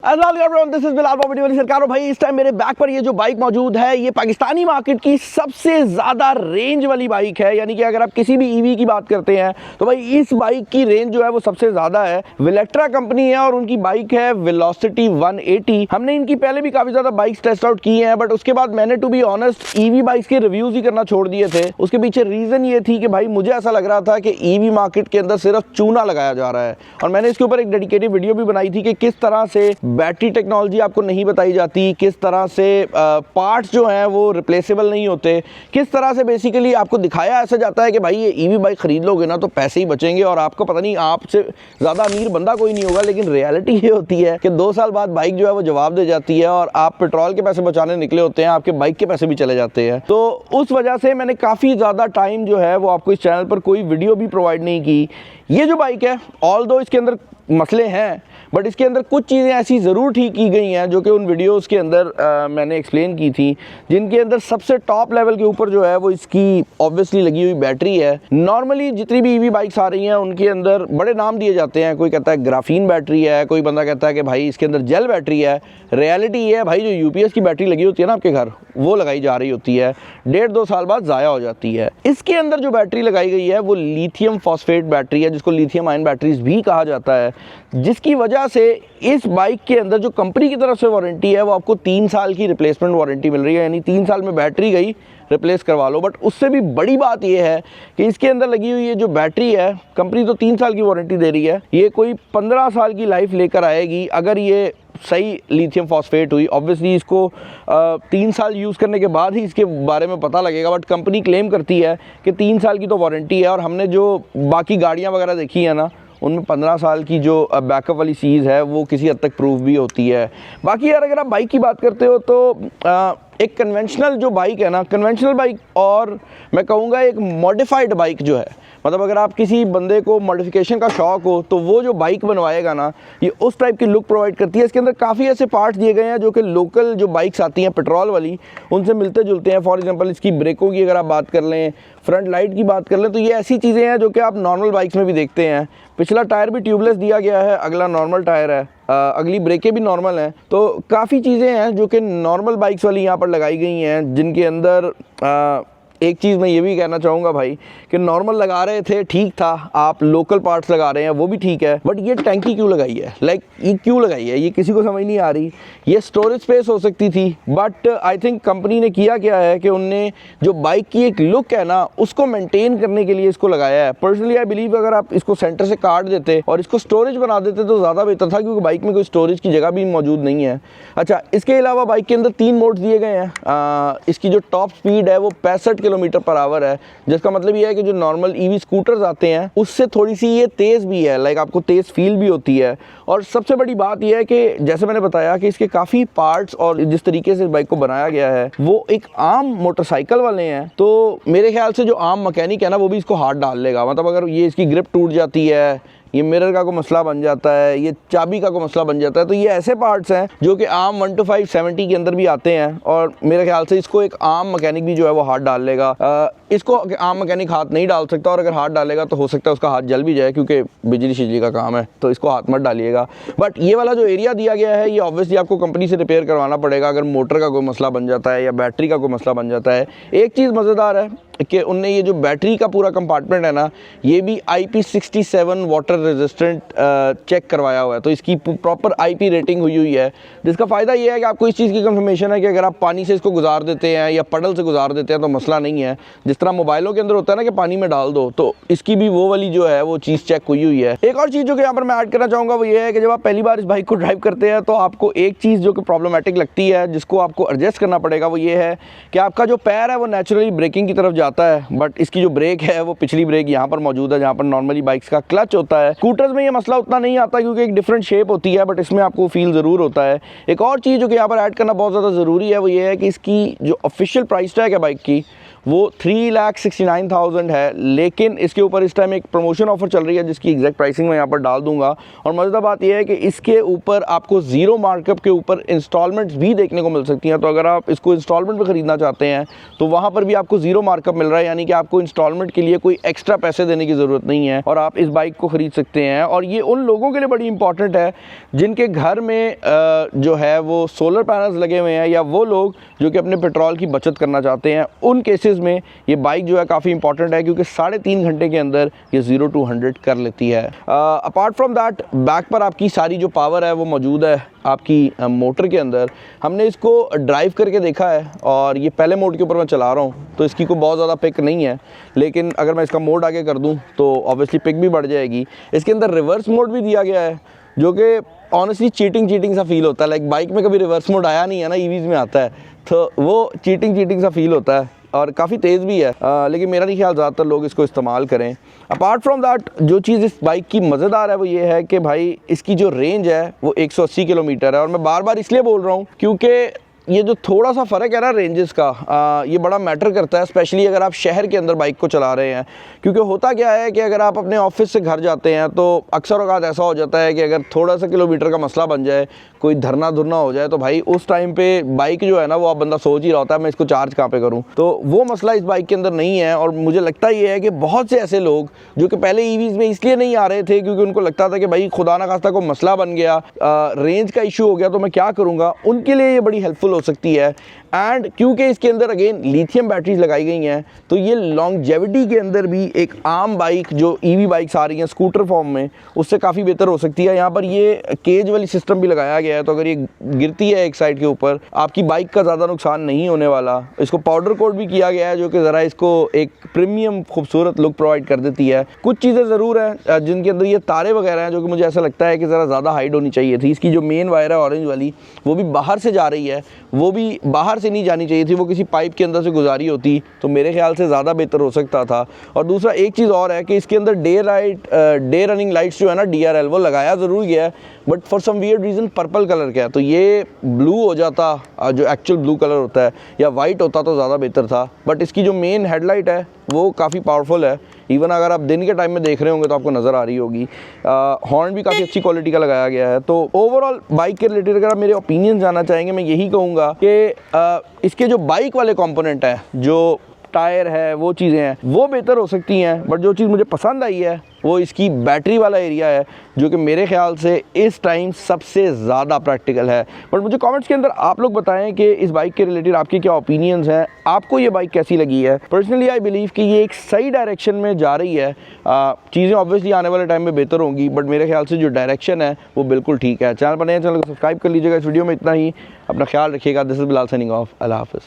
This is Bilal property वाली सरकार। भाई इस टाइम मेरे बैक पर ये जो बाइक मौजूद है ये पाकिस्तानी मार्केट की सबसे ज़्यादा रेंज वाली बाइक है। यानी कि अगर आप किसी भी ईवी की बात करते हैं तो भाई इस बाइक की रेंज जो है वो सबसे ज़्यादा है। विलेक्ट्रा कंपनी है और उनकी बाइक है वेलोसिटी 180। हमने इनकी पहले भी काफ़ी ज़्यादा बाइक्स टेस्ट आउट की हैं, बट उसके बाद मैंने to be honest EV bikes के रिव्यूज़ ही करना छोड़ दिए थे। उसके पीछे रीज़न ये थी कि भाई मुझे ऐसा लग रहा था कि ईवी मार्केट के अंदर सिर्फ चूना लगाया जा रहा है। और मैंने इसके ऊपर एक डेडिकेटेड वीडियो भी बनाई थी कि किस तरह से बैटरी टेक्नोलॉजी आपको नहीं बताई जाती, किस तरह से पार्ट्स जो हैं वो रिप्लेसेबल नहीं होते, किस तरह से बेसिकली आपको दिखाया ऐसा जाता है कि भाई ये ईवी बाइक खरीद लोगे ना तो पैसे ही बचेंगे और आपको पता नहीं आपसे ज़्यादा अमीर बंदा कोई नहीं होगा। लेकिन रियलिटी ये होती है कि 2 साल बाद बाइक जो है वो जवाब दे जाती है और आप पेट्रोल के पैसे बचाने निकले होते हैं, आपके बाइक के पैसे भी चले जाते हैं। तो उस वजह से मैंने काफ़ी ज़्यादा टाइम जो है वो आपको इस चैनल पर कोई वीडियो भी प्रोवाइड नहीं की। ये जो बाइक है ऑल्दो इसके अंदर मसले हैं, बट इसके अंदर कुछ चीज़ें ऐसी ज़रूर ठीक की गई हैं जो कि उन वीडियोस के अंदर मैंने एक्सप्लेन की थी, जिनके अंदर सबसे टॉप लेवल के ऊपर जो है वो इसकी ऑब्वियसली लगी हुई बैटरी है। नॉर्मली जितनी भी ईवी बाइक्स आ रही हैं उनके अंदर बड़े नाम दिए जाते हैं, कोई कहता है ग्राफीन बैटरी है, कोई बंदा कहता है कि भाई इसके अंदर जेल बैटरी है। रियलिटी ये है भाई जो यूपीएस की बैटरी लगी होती है ना आपके घर, वो लगाई जा रही होती है, 1.5-2 साल बाद ज़ाया हो जाती है। इसके अंदर जो बैटरी लगाई गई है वो लिथियम फॉस्फेट बैटरी है, जिसको लिथियम आयन बैटरीज भी कहा जाता है, जिसकी वजह से इस बाइक के अंदर जो कंपनी की तरफ से वारंटी है वो आपको 3 साल की रिप्लेसमेंट वारंटी मिल रही है। यानी 3 साल में बैटरी गई रिप्लेस करवा लो। बट उससे भी बड़ी बात यह है कि इसके अंदर लगी हुई ये जो बैटरी है, कंपनी तो 3 साल की वारंटी दे रही है, ये कोई 15 साल की लाइफ लेकर आएगी अगर ये सही लिथियम फॉस्फेट हुई। ऑब्वियसली इसको 3 साल यूज़ करने के बाद ही इसके बारे में पता लगेगा, बट कंपनी क्लेम करती है कि 3 साल की तो वारंटी है। और हमने जो बाकी गाड़ियाँ वगैरह देखी है ना उनमें 15 साल की जो बैकअप वाली चीज़ है वो किसी हद तक प्रूफ भी होती है। बाकी यार अगर आप बाइक की बात करते हो तो एक कन्वेंशनल जो बाइक है ना, कन्वेंशनल बाइक और मैं कहूँगा एक मॉडिफाइड बाइक जो है, मतलब अगर आप किसी बंदे को मॉडिफिकेशन का शौक़ हो तो वो जो बाइक बनवाएगा ना ये उस टाइप की लुक प्रोवाइड करती है। इसके अंदर काफ़ी ऐसे पार्ट्स दिए गए हैं जो कि लोकल जो बाइक्स आती हैं पेट्रोल वाली उनसे मिलते जुलते हैं। फॉर एग्जांपल इसकी ब्रेकों की अगर आप बात कर लें, फ्रंट लाइट की बात कर लें, तो ये ऐसी चीज़ें हैं जो कि आप नॉर्मल बाइक्स में भी देखते हैं। पिछला टायर भी ट्यूबलेस दिया गया है, अगला नॉर्मल टायर है, अगली ब्रेकें भी नॉर्मल हैं। तो काफ़ी चीज़ें हैं जो कि नॉर्मल बाइक्स वाली यहाँ पर लगाई गई हैं, जिनके अंदर एक चीज़ मैं ये भी कहना चाहूँगा भाई कि नॉर्मल लगा रहे थे ठीक था, आप लोकल पार्ट्स लगा रहे हैं वो भी ठीक है, बट ये टैंकी क्यों लगाई है, लाइक ये क्यों लगाई है, ये किसी को समझ नहीं आ रही। ये स्टोरेज स्पेस हो सकती थी, बट आई थिंक कंपनी ने किया क्या है कि उनने जो बाइक की एक लुक है ना उसको मेंटेन करने के लिए इसको लगाया है। पर्सनली आई बिलीव अगर आप इसको सेंटर से काट देते और इसको स्टोरेज बना देते तो ज़्यादा बेहतर था, क्योंकि बाइक में कोई स्टोरेज की जगह भी मौजूद नहीं है। अच्छा, इसके अलावा बाइक के अंदर 3 मोड्स दिए गए हैं। इसकी जो टॉप स्पीड है वो 65 किलोमीटर पर आवर है, जिसका मतलब ये है कि जो नॉर्मल ईवी स्कूटर्स आते हैं उससे थोड़ी सी ये तेज़ भी है, लाइक आपको तेज़ फील भी होती है। और सबसे बड़ी बात यह है कि जैसे मैंने बताया कि इसके काफ़ी पार्ट्स और जिस तरीके से इस बाइक को बनाया गया है वो एक आम मोटरसाइकिल वाले हैं। तो मेरे ख्याल से जो आम मैकेनिक है ना वो भी इसको हाथ डाल लेगा। मतलब अगर ये इसकी ग्रिप टूट जाती है, ये मिरर का कोई मसला बन जाता है, ये चाबी का कोई मसला बन जाता है, तो ये ऐसे पार्ट्स हैं जो कि आम 1 to 570 के अंदर भी आते हैं। और मेरे ख्याल से इसको एक आम मैकेनिक भी जो है वो हाथ डाल लेगा। इसको आम मैकेनिक हाथ नहीं डाल सकता, और अगर हाथ डालेगा तो हो सकता है उसका हाथ जल भी जाए, क्योंकि बिजली शिजली का काम है, तो इसको हाथ मत डालिएगा। बट ये वाला जो एरिया दिया गया है ये ऑब्वियसली आपको कंपनी से रिपेयर करवाना पड़ेगा अगर मोटर का कोई मसला बन जाता है या बैटरी का कोई मसला बन जाता है। एक चीज़ मज़ेदार है कि उनने ये जो बैटरी का पूरा कंपार्टमेंट है ना ये भी IP67 वाटर रेजिस्टेंट चेक करवाया हुआ है, तो इसकी प्रॉपर IP रेटिंग हुई है, जिसका फ़ायदा ये है कि आपको इस चीज़ की कंफर्मेशन है कि अगर आप पानी से इसको गुजार देते हैं या पडल से गुजार देते हैं तो मसला नहीं है। जिस तरह मोबाइलों के अंदर होता है ना कि पानी में डाल दो, तो इसकी भी वो वाली जो है वो चीज़ चेक हुई है। एक और चीज़ जो कि यहाँ पर मैं ऐड करना चाहूँगा वो ये है कि जब आप पहली बार इस बाइक को ड्राइव करते हैं तो आपको एक चीज़ जो कि प्रॉब्लमेटिक लगती है, जिसको आपको एडजस्ट करना पड़ेगा, वो ये है कि आपका जो पैर है वो नेचुरली ब्रेकिंग की तरफ जाता है, बट इसकी जो ब्रेक है वो पिछली ब्रेक यहाँ पर मौजूद है जहाँ पर नॉर्मली बाइक्स का क्लच होता है। स्कूटर्स में ये मसला उतना नहीं आता क्योंकि एक डिफरेंट शेप होती है, बट इसमें आपको फील ज़रूर होता है। एक और चीज़ जो कि यहाँ पर ऐड करना बहुत ज़्यादा ज़रूरी है वो ये है कि इसकी जो ऑफिशियल प्राइस टैग है बाइक की वो 3,69,000 है, लेकिन इसके ऊपर इस टाइम एक प्रमोशन ऑफर चल रही है जिसकी एग्जैक्ट प्राइसिंग मैं यहाँ पर डाल दूंगा। और मज़ेदार बात यह है कि इसके ऊपर आपको ज़ीरो मार्कअप के ऊपर इंस्टॉलमेंट्स भी देखने को मिल सकती हैं। तो अगर आप इसको इंस्टॉलमेंट में ख़रीदना चाहते हैं तो वहाँ पर भी आपको ज़ीरो मार्कअप मिल रहा है, यानी कि आपको इंस्टॉलमेंट के लिए कोई एक्स्ट्रा पैसे देने की ज़रूरत नहीं है और आप इस बाइक को ख़रीद सकते हैं। और ये उन लोगों के लिए बड़ी इंपॉर्टेंट है जिनके घर में जो है वो सोलर पैनल्स लगे हुए हैं, या वो लोग जो कि अपने पेट्रोल की बचत करना चाहते हैं। उन केसेस में ये बाइक जो है काफ़ी इंपॉर्टेंट है, क्योंकि 3.5 घंटे के अंदर ये 0 to 100 कर लेती है। अपार्ट फ्रॉम दैट, बैक पर आपकी सारी जो पावर है वो मौजूद है आपकी मोटर के अंदर। हमने इसको ड्राइव करके देखा है और ये पहले मोड के ऊपर मैं चला रहा हूँ तो इसकी कोई बहुत ज़्यादा पिक नहीं है, लेकिन अगर मैं इसका मोड आगे कर दूँ तो ऑब्वियसली पिक भी बढ़ जाएगी। इसके अंदर रिवर्स मोड भी दिया गया है, जो कि ऑनेस्टली चीटिंग सा फील होता है। लाइक बाइक में कभी रिवर्स मोड आया नहीं है ना, ईवीज़ में आता है, तो वो चीटिंग सा फील होता है और काफ़ी तेज़ भी है। लेकिन मेरा नहीं ख्याल ज़्यादातर लोग इसको इस्तेमाल करें। अपार्ट फ्रॉम दैट, जो चीज़ इस बाइक की मज़ेदार है वो ये है कि भाई इसकी जो रेंज है वो 180 किलोमीटर है। और मैं बार बार इसलिए बोल रहा हूँ क्योंकि ये जो थोड़ा सा फ़र्क है ना रेंजेस का, ये बड़ा मैटर करता है, स्पेशली अगर आप शहर के अंदर बाइक को चला रहे हैं। क्योंकि होता क्या है कि अगर आप अपने ऑफिस से घर जाते हैं तो अक्सर औक़ात ऐसा हो जाता है कि अगर थोड़ा सा किलोमीटर का मसला बन जाए, कोई धरना धुरना हो जाए, तो भाई उस टाइम पे बाइक जो है ना वो आप बंदा सोच ही रहा होता है मैं इसको चार्ज कहाँ पे करूँ। तो वो मसला इस बाइक के अंदर नहीं है। और मुझे लगता ये है कि बहुत से ऐसे लोग जो कि पहले ईवीज़ में इसलिए नहीं आ रहे थे क्योंकि उनको लगता था कि भाई खुदा ना खास्ता कोई मसला बन गया, रेंज का इशू हो गया तो मैं क्या करूँगा, उनके लिए ये बड़ी हेल्पफुल हो सकती है। एंड क्योंकि इसके अंदर अगेन लिथियम बैटरीज लगाई गई हैं तो ये लॉन्गजेविटी के अंदर भी एक आम बाइक जो ईवी बाइक्स आ रही हैं स्कूटर फॉर्म में उससे काफ़ी बेहतर हो सकती है। यहाँ पर ये केज वाली सिस्टम भी लगाया गया है, तो अगर ये गिरती है एक साइड के ऊपर आपकी बाइक का ज़्यादा नुकसान नहीं होने वाला। इसको पाउडर कोट भी किया गया है जो कि ज़रा इसको एक प्रीमियम खूबसूरत लुक प्रोवाइड कर देती है। कुछ चीज़ें ज़रूर हैं जिनके अंदर ये तारे वगैरह हैं जो कि मुझे ऐसा लगता है कि ज़रा ज़्यादा हाइट होनी चाहिए थी। इसकी जो मेन वायर है ऑरेंज वाली वो भी बाहर से जा रही है, वो भी बाहर से नहीं जानी चाहिए थी, वो किसी पाइप के अंदर से गुजारी होती तो मेरे ख्याल से ज़्यादा बेहतर हो सकता था। और दूसरा एक चीज़ और है कि इसके अंदर डे रनिंग लाइट्स जो है ना DRL वो लगाया ज़रूर गया है, but for some weird reason purple colour का है, तो ये ब्लू हो जाता जो एक्चुअल ब्लू कलर होता है, या वाइट होता तो ज़्यादा बेहतर था। बट इसकी जो मेन हेडलाइट है वो काफ़ी पावरफुल है, इवन अगर आप दिन के टाइम में देख रहे होंगे तो आपको नज़र आ रही होगी। हॉर्न भी काफ़ी अच्छी क्वालिटी का लगाया गया है। तो ओवरऑल बाइक के रिलेटेड अगर आप मेरे ओपिनियन जानना चाहेंगे, मैं यही कहूँगा कि इसके जो बाइक वाले कंपोनेंट हैं, जो टायर है, वो चीज़ें हैं वो बेहतर हो सकती हैं। बट जो चीज़ मुझे पसंद आई है वो इसकी बैटरी वाला एरिया है जो कि मेरे ख्याल से इस टाइम सबसे ज़्यादा प्रैक्टिकल है। बट मुझे कमेंट्स के अंदर आप लोग बताएं कि इस बाइक के रिलेटेड आपके क्या ओपिनियंस हैं, आपको ये बाइक कैसी लगी है। पर्सनली आई बिलीव कि ये एक सही डायरेक्शन में जा रही है। चीज़ें ऑब्वियसली आने वाले टाइम में बेहतर होंगी, बट मेरे ख्याल से जो डायरेक्शन है वो बिल्कुल ठीक है। चैनल पर नए, चैनल को सब्सक्राइब कर लीजिएगा। इस वीडियो में इतना ही, अपना ख्याल रखिएगा। This is Bilal signing off. अल्लाह हाफ़िज़।